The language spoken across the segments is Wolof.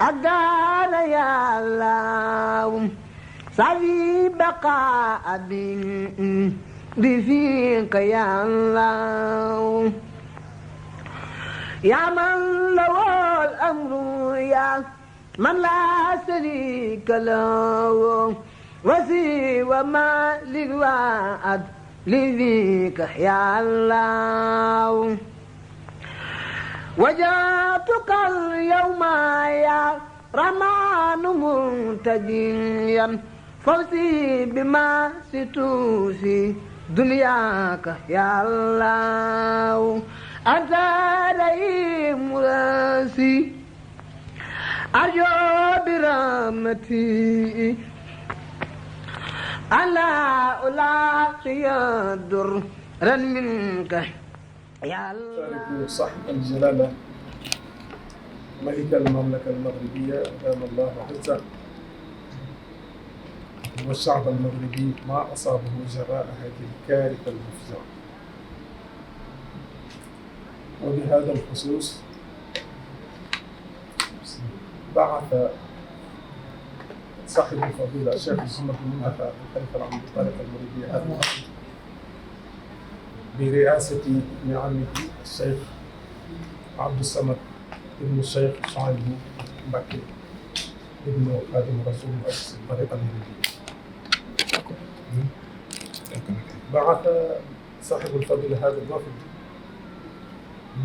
أدار يا الله سعي بقاء بفيك يا الله يا من له الأمر يا من لا شريك له وسوى ما للوعد لذيك يا الله وجاتك اليوم يا رمان منتجيا فوزي بما ستوفي دنياك يا الله أنت رئيم راسي أرجو برحمتي ألا ألاقي درا منك يا الله. صاحب الجلالة ملك المملكة المغربية أدام الله عزه والشعب المغربي ما أصابه جراء هذه الكارثة المفزعة. وبهذا الخصوص بعث صاحب الفضيلة الشيخ محمد بن منتخى الخليفة العام للطريقة المغربية هذا برئاسة ابن عمه الشيخ عبد الصمد ابن الشيخ شعيب مبكي ابن خادم رسول مؤسس الطريقة المغربية. بعث صاحب الفضيلة هذا الوفد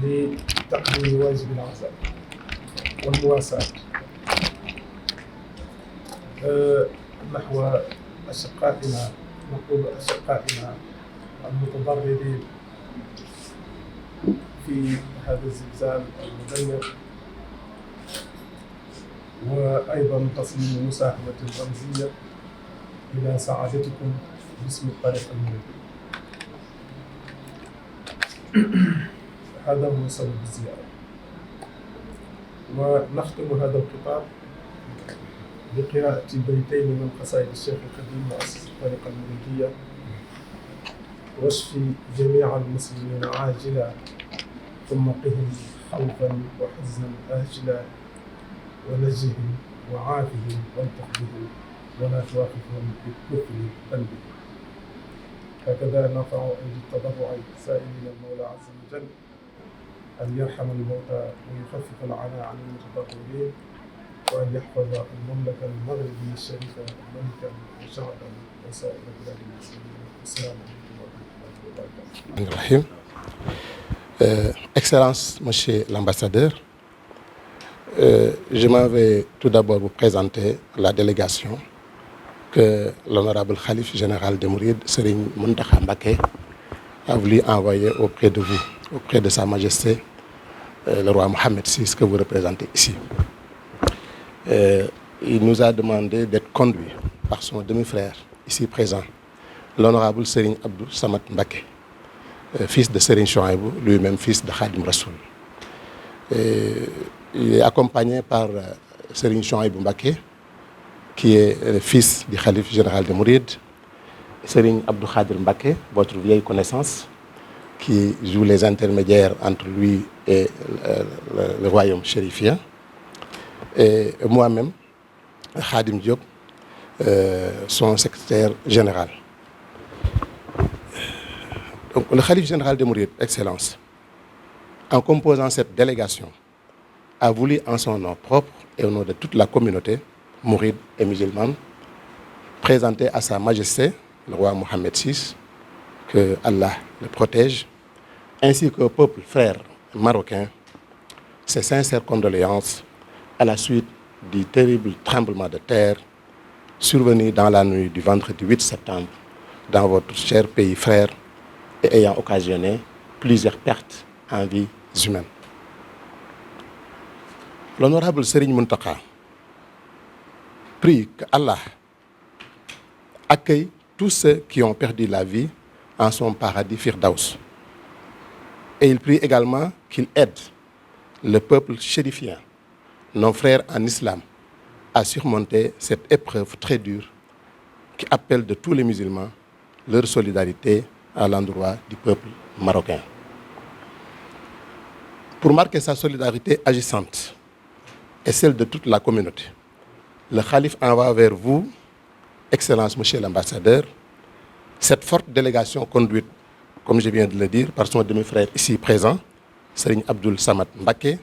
لتقديم واجب العزاء والمواساة نحو أشقائنا، نقول أشقائنا المتضررين في هذا الزلزال المدمر، وأيضا تصميم مساهمة رمزية إلى سعادتكم باسم الطريقة المغربية. هذا هو سبب الزيارة. ونختم هذا الخطاب بقراءة بيتين من قصائد الشيخ القديم مؤسس الطريقة المغربية: واشفي جميع المسلمين عاجلا ثم قهم خوفا وحزنا آجلا ونجهم وعافهم والطف بهم ولا توافقهم بالكفر بل بهم. هكذا نرفع أيدي التضرع سائلين المولى عز وجل أن يرحم الموتى ويخفف العناء عن المتضررين، وأن يحفظ المملكة المغربية الشريفة ملكا وشعبا وسائر بلاد المسلمين. السلام عليكم ورحمة الله وبركاته. Excellence, Monsieur l'ambassadeur, je m'en vais tout d'abord vous présenter la délégation que l'honorable Khalife général des Mourides, Serigne Mountakha Mbacké, a voulu envoyer auprès de vous, auprès de Sa Majesté, le roi Mohammed VI, que vous représentez ici. Il nous a demandé d'être conduit par son demi-frère, ici présent, l'honorable Serigne Abdou Samad Mbacké, fils de Serigne Chouaïbou, lui-même fils de Khadim Rassoul. Il est accompagné par Serigne Chouaïbou Mbacké, qui est le fils du Khalife général des Mourides, Serigne Abdou Khadir Mbacké, votre vieille connaissance, qui joue les intermédiaires entre lui et le royaume chérifien, et moi-même, Khadim Diop, son secrétaire général. Donc, le Khalife général des Mourides, Excellence, en composant cette délégation, a voulu en son nom propre et au nom de toute la communauté mouride et musulmane présenter à Sa Majesté, le roi Mohammed VI, que Allah le protège, ainsi qu'au peuple frère marocain, ses sincères condoléances à la suite du terrible tremblement de terre survenu dans la nuit du vendredi 8 septembre dans votre cher pays frère et ayant occasionné plusieurs pertes en vies humaines. L'honorable Serigne Mountakha prie que Allah accueille tous ceux qui ont perdu la vie en son paradis Firdaus. Et il prie également qu'il aide le peuple chérifien, nos frères en islam, à surmonter cette épreuve très dure qui appelle de tous les musulmans leur solidarité à l'endroit du peuple marocain. Pour marquer sa solidarité agissante et celle de toute la communauté. Le Khalife envoie vers vous, Excellence Monsieur l'ambassadeur, cette forte délégation conduite, comme je viens de le dire, par son demi-frère ici présent, Serigne Abdoul Samad Mbacké,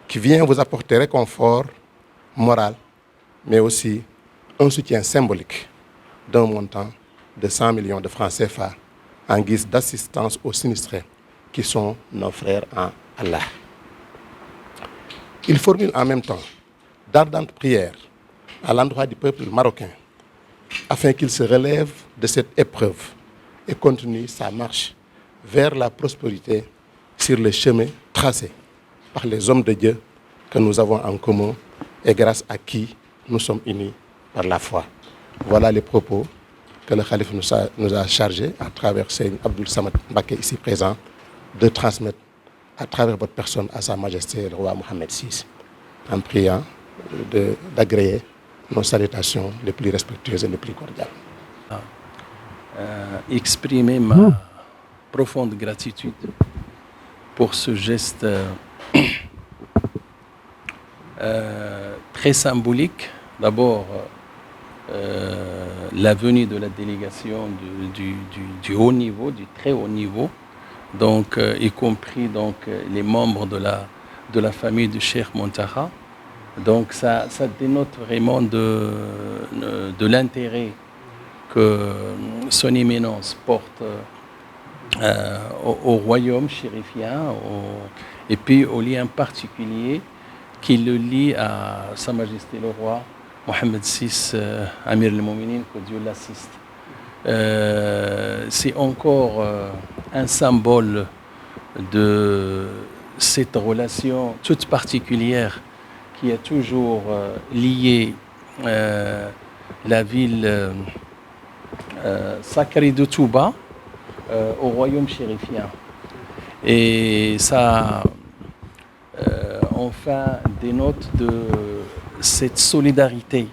qui vient vous apporter réconfort moral, mais aussi un soutien symbolique d'un montant de 100 millions de francs CFA en guise d'assistance aux sinistrés qui sont nos frères en Allah. Il formule en même temps d'ardentes prières à l'endroit du peuple marocain afin qu'il se relève de cette épreuve et continue sa marche vers la prospérité sur le chemin tracé par les hommes de Dieu que nous avons en commun et grâce à qui nous sommes unis par la foi. Voilà les propos que le Khalife nous a chargés à travers Serigne Abdoul Samad Mbacké ici présent de transmettre à travers votre personne à Sa Majesté le roi Mohammed VI, en priant d'agréer nos salutations les plus respectueuses et les plus cordiales. Exprimer ma profonde gratitude pour ce geste très symbolique. D'abord, la venue de la délégation du haut niveau, du très haut niveau, donc y compris donc les membres de la famille du Cheikh Mountakha. Donc ça dénote vraiment de l'intérêt que son éminence porte au royaume chérifien et puis au lien particulier qui le lie à Sa Majesté le roi Mohammed VI, Amir al-Mouminin, que Dieu l'assiste. C'est encore un symbole de cette relation toute particulière qui a toujours lié la ville sacrée de Touba au royaume chérifien. Et ça, enfin, dénote de cette solidarité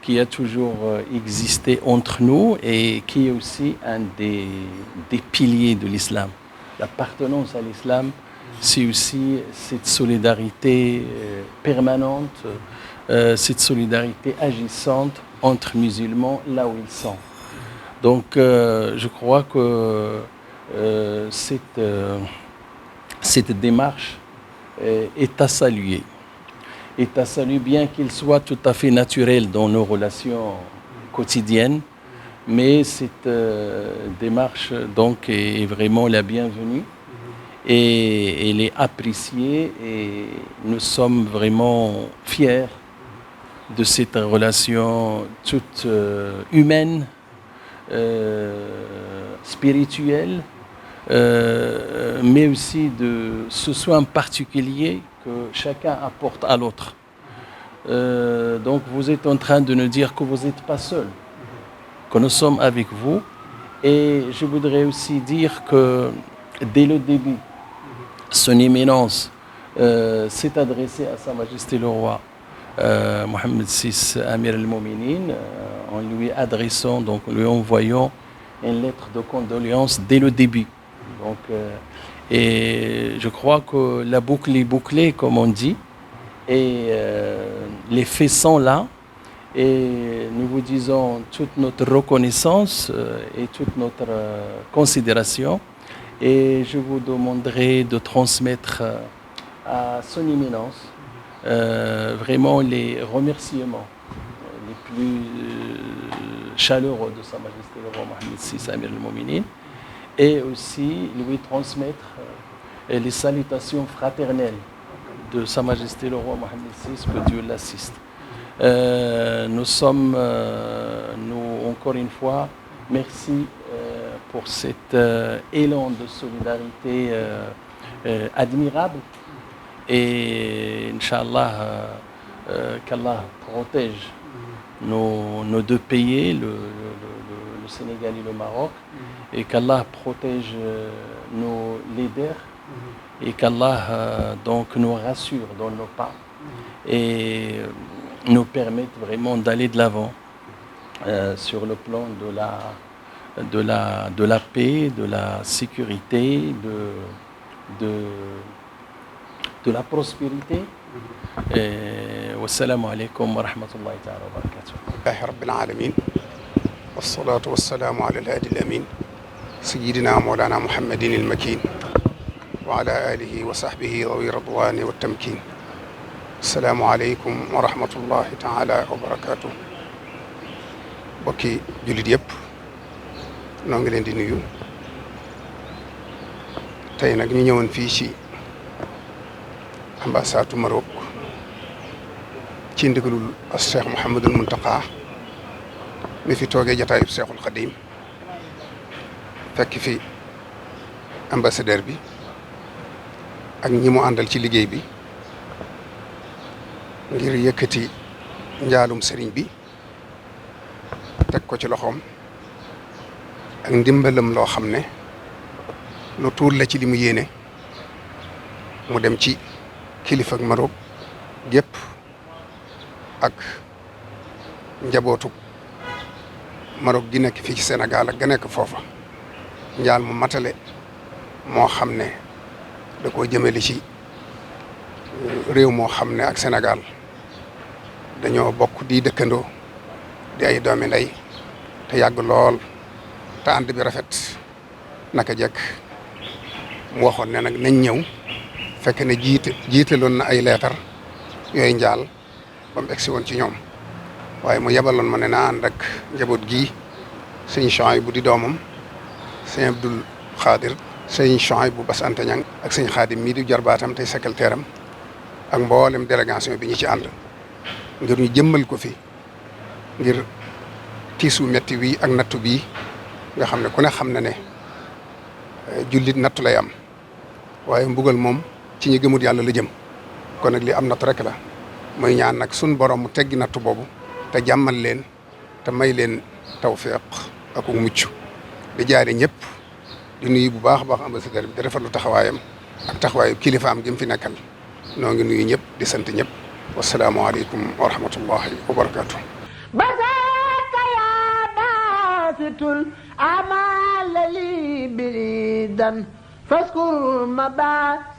qui a toujours existé entre nous et qui est aussi un des piliers de l'islam. L'appartenance à l'islam, c'est aussi cette solidarité permanente, cette solidarité agissante entre musulmans là où ils sont. Donc je crois que cette démarche est à saluer. Est à saluer, bien qu'il soit tout à fait naturel dans nos relations quotidiennes, mais cette démarche donc est vraiment la bienvenue et elle est appréciée et nous sommes vraiment fiers de cette relation toute humaine, spirituelle, mais aussi de ce soin particulier que chacun apporte à l'autre. Donc vous êtes en train de nous dire que vous n'êtes pas seul, que nous sommes avec vous. Et je voudrais aussi dire que dès le début, son éminence s'est adressée à Sa Majesté le roi Mohammed VI, Amir al-Mouminin, en lui adressant, donc en lui envoyant une lettre de condoléances dès le début. Donc, et je crois que la boucle est bouclée, comme on dit, et les faits sont là. Et nous vous disons toute notre reconnaissance et toute notre considération. Et je vous demanderai de transmettre à son éminence vraiment les remerciements les plus chaleureux de Sa Majesté le roi Mohammed VI, Amir al-Mouminin, et aussi lui transmettre les salutations fraternelles de Sa Majesté le roi Mohammed VI, que Dieu l'assiste. Nous sommes, encore une fois, merci pour cet élan de solidarité admirable. Et Inch'Allah, qu'Allah protège nos deux pays, le Sénégal et le Maroc, et qu'Allah protège nos leaders, et qu'Allah donc nous rassure dans nos pas et nous permette vraiment d'aller de l'avant sur le plan de la paix, de la sécurité, de la prospérité والسلام عليكم ورحمة الله تعالى وبركاته. لله رب العالمين والصلاة والسلام على الهادي الأمين سيدنا مولانا محمد المكين وعلى آله وصحبه ذوي الرضوان والتمكين. السلام عليكم ورحمة الله تعالى وبركاته. bokki jullit yëpp noo ngi leen di nuyu tey nag ñu ñëwoon fii ci ambassade Maroc ci ndigalul Cheikh Mouhamadul Mountakha mi fi toogee jataayub Cheikhul Khadim fekk fi ambassadeur bi ak ñi mu àndal ci liggéey bi ngir yëkkati njaalum sëriñ bi teg ko ci loxoom ak ndimbalam loo xam ne lu tuur la ci li mu yéene mu dem ci kilifa ak Maroc gépp ak njabootu Maroc gi nekk fii ci Sénégal ak ga nekk foofa njaal mu matale moo xam ne da koo jëmale ci réew moo xam ne ak Sénégal dañoo bokk di dëkkandoo di ay doomi ndey te yàgg lool te ànd bi rafet naka jekk mu waxoon ne nag nañ ñëw fekk ne jiitaloon na ay leetar yooyu njaal ba mu egsi woon ci ñoom waaye mu yebaloon ma ne naa ànd ak njaboot gii sëñ Chouaïb bu di doomam sëñ Abdul Xaadir sëñ Chouaïb bu Bass Anta Ñang ak sëñ Xaadim mii di jarbaatam tey secrétaire am ak mboolem délégation bi ñu ci ànd ngir ñu jëmmal ko fi ngir tiisu metti wi ak nattu bii nga xam ne ku ne xam na ne jullit nattu lay am waaye mbugal moom ci ñi gëmut yàlla la jëm kon nag li am nattu rek la mooy ñaan nag sun borom mu teggi nattu boobu te jàmmal leen te may leen tawfiq ak mucc di jaare ñëpp di nuyu bu baax a baax ambassadeur bi di rafetlu taxawaayam ak taxawaayu kilifaam gi mu fi nekkal noo ngi nuyu ñëpp di sant ñëpp wasalaamualeykum wa rahmatullahi wa barakaatu. بذاك يا باسط الأعمال لي بريدا فاذكر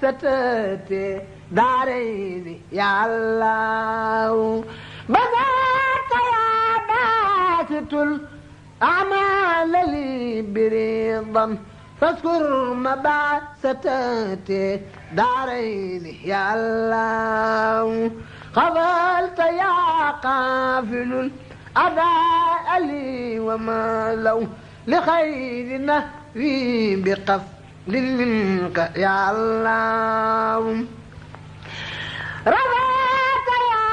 مباسطتي دارين يا الله بذاك يا باسط الأعمال لي بريدا فاذكر مباسطتي دارين يا الله قبلت يا قافل الأداء لي وما لو لخير نهري بقفل منك يا الله رضاك يا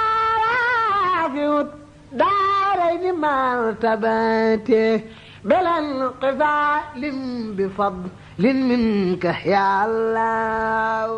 رافع الدارين مرتبتي بلا انقفال بفضل منك يا الله.